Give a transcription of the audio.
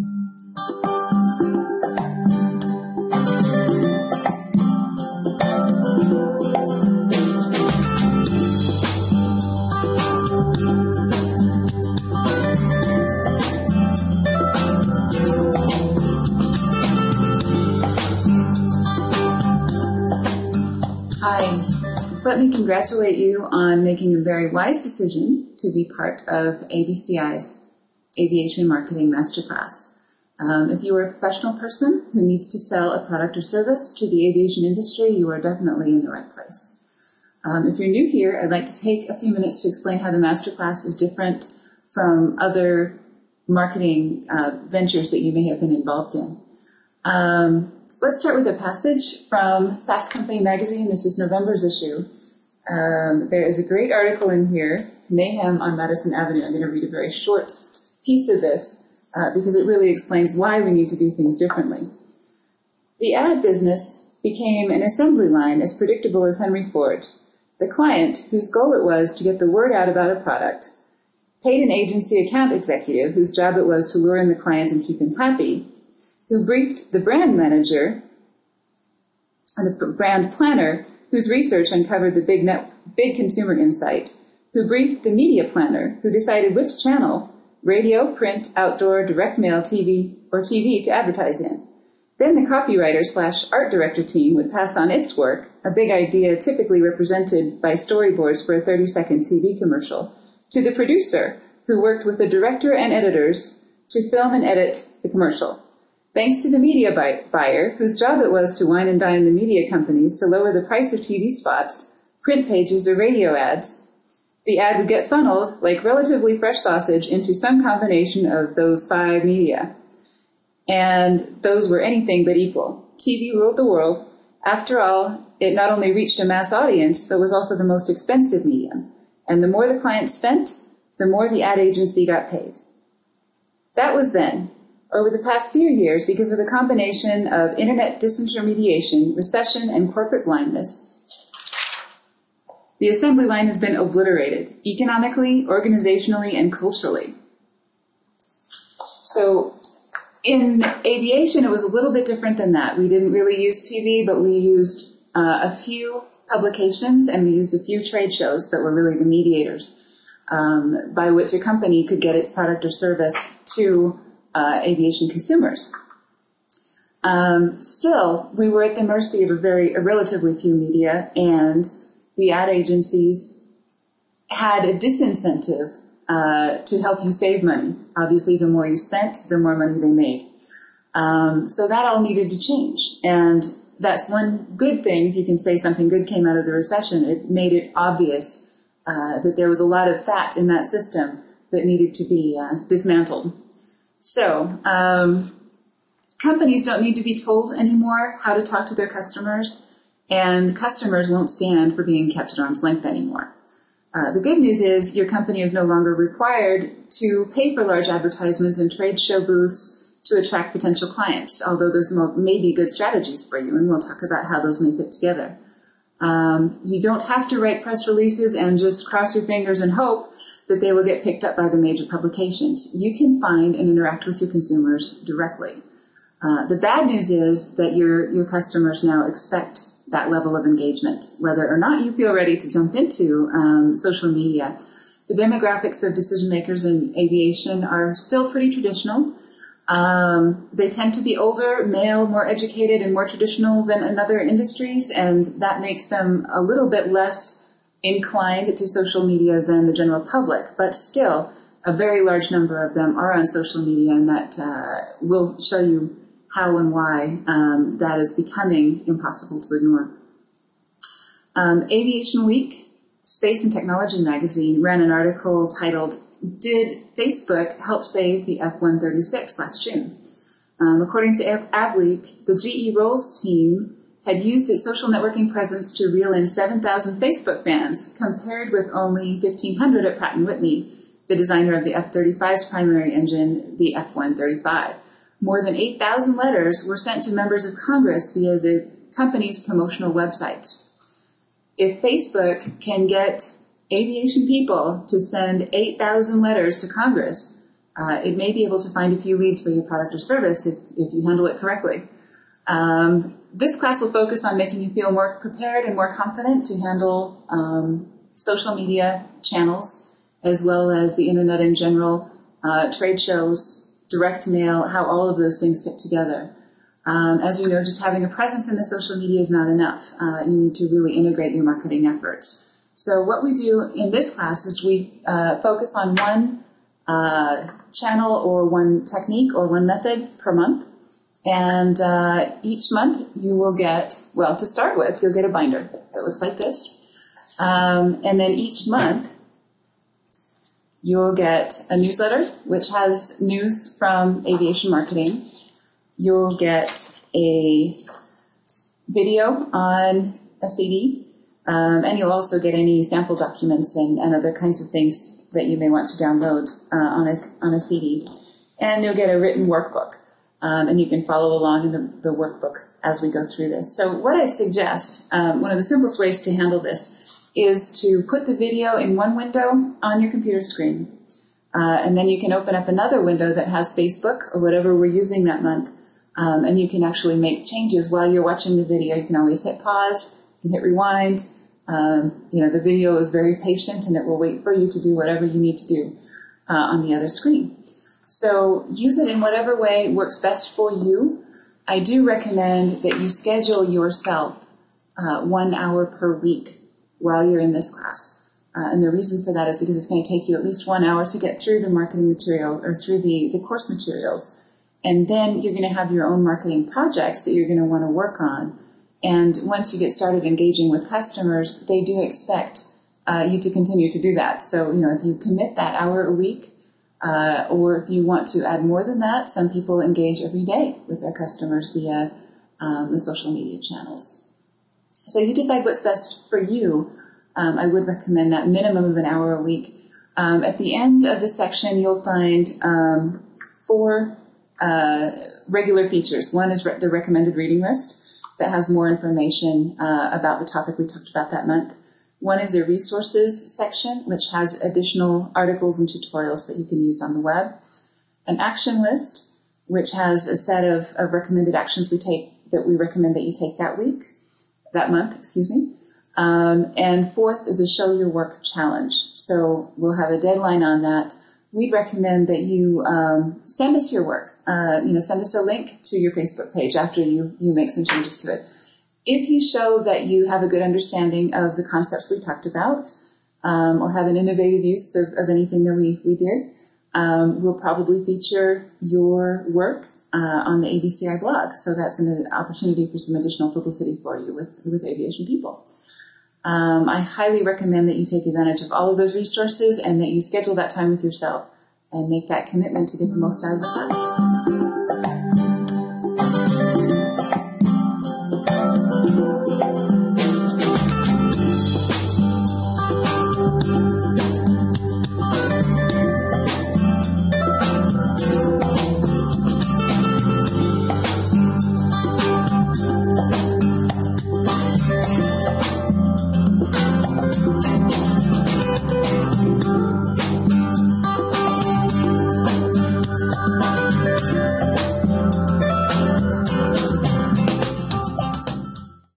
Hi, let me congratulate you on making a very wise decision to be part of ABCI's Aviation Marketing Masterclass. If you are a professional person who needs to sell a product or service to the aviation industry, you are definitely in the right place. If you're new here, I'd like to take a few minutes to explain how the Masterclass is different from other marketing ventures that you may have been involved in. Let's start with a passage from Fast Company magazine. This is November's issue. There is a great article in here, Mayhem on Madison Avenue. I'm going to read a very short piece of this because it really explains why we need to do things differently. The ad business became an assembly line as predictable as Henry Ford's. The client, whose goal it was to get the word out about a product, paid an agency account executive whose job it was to lure in the client and keep him happy, who briefed the brand manager and the brand planner, whose research uncovered the big consumer insight, who briefed the media planner, who decided which channel, radio, print, outdoor, direct mail, TV to advertise in. Then the copywriter/art director team would pass on its work, a big idea typically represented by storyboards for a 30-second TV commercial, to the producer, who worked with the director and editors to film and edit the commercial. Thanks to the media buyer, whose job it was to wine and dine the media companies to lower the price of TV spots, print pages, or radio ads, the ad would get funneled, like relatively fresh sausage, into some combination of those 5 media. And those were anything but equal. TV ruled the world. After all, it not only reached a mass audience, but was also the most expensive medium. And the more the client spent, the more the ad agency got paid. That was then. Over the past few years, because of the combination of internet disintermediation, recession, and corporate blindness, the assembly line has been obliterated, economically, organizationally, and culturally. So in aviation, it was a little bit different than that. We didn't really use TV, but we used a few publications, and we used a few trade shows that were really the mediators by which a company could get its product or service to aviation consumers. Still, we were at the mercy of a relatively few media, and the ad agencies had a disincentive to help you save money. Obviously, the more you spent, the more money they made. So that all needed to change. And that's one good thing, if you can say something good came out of the recession. It made it obvious that there was a lot of fat in that system that needed to be dismantled. So, companies don't need to be told anymore how to talk to their customers, and customers won't stand for being kept at arm's length anymore. The good news is your company is no longer required to pay for large advertisements and trade show booths to attract potential clients, although those may be good strategies for you, and we'll talk about how those may fit together. You don't have to write press releases and just cross your fingers and hope that they will get picked up by the major publications. You can find and interact with your consumers directly. The bad news is that your customers now expect that level of engagement, whether or not you feel ready to jump into social media. The demographics of decision makers in aviation are still pretty traditional. They tend to be older, male, more educated, and more traditional than in other industries, and that makes them a little bit less inclined to social media than the general public, but still a very large number of them are on social media, and that will show you how and why that is becoming impossible to ignore. Aviation Week, Space and Technology magazine, ran an article titled, "Did Facebook Help Save the F-136 last June?" According to Adweek, the GE Rolls team had used its social networking presence to reel in 7,000 Facebook fans, compared with only 1,500 at Pratt & Whitney, the designer of the F-35's primary engine, the F-135. More than 8,000 letters were sent to members of Congress via the company's promotional websites. If Facebook can get aviation people to send 8,000 letters to Congress, It may be able to find a few leads for your product or service if you handle it correctly. This class will focus on making you feel more prepared and more confident to handle social media channels, as well as the internet in general, trade shows, direct mail, how all of those things fit together. As you know, just having a presence in the social media is not enough. You need to really integrate your marketing efforts. So what we do in this class is we focus on one channel or one technique or one method per month. And each month you will get, well, to start with, you'll get a binder that looks like this. And then each month you'll get a newsletter, which has news from aviation marketing. You'll get a video on a CD, and you'll also get any sample documents and other kinds of things that you may want to download on a CD. And you'll get a written workbook, and you can follow along in the workbook as we go through this. So what I'd suggest, one of the simplest ways to handle this is to put the video in one window on your computer screen, and then you can open up another window that has Facebook or whatever we're using that month, and you can actually make changes while you're watching the video. You can always hit pause, you can hit rewind. The video is very patient and it will wait for you to do whatever you need to do on the other screen. So use it in whatever way works best for you. I do recommend that you schedule yourself 1 hour per week while you're in this class. And the reason for that is because it's going to take you at least 1 hour to get through the marketing material or through the course materials. And then you're going to have your own marketing projects that you're going to want to work on. And once you get started engaging with customers, they do expect you to continue to do that. So, if you commit that hour a week, or if you want to add more than that, some people engage every day with their customers via the social media channels. So you decide what's best for you. I would recommend that minimum of an hour a week. At the end of the section, you'll find 4 regular features. One is the recommended reading list that has more information about the topic we talked about that month. One is a resources section, which has additional articles and tutorials that you can use on the web. An action list, which has a set of recommended actions that we recommend that you take that month. And fourth is a show your work challenge. So we'll have a deadline on that. We'd recommend that you send us your work. Send us a link to your Facebook page after you make some changes to it. If you show that you have a good understanding of the concepts we talked about, or have an innovative use of anything that we did, we'll probably feature your work on the ABCI blog. So that's an opportunity for some additional publicity for you with aviation people. I highly recommend that you take advantage of all of those resources and that you schedule that time with yourself and make that commitment to get the most out of the class.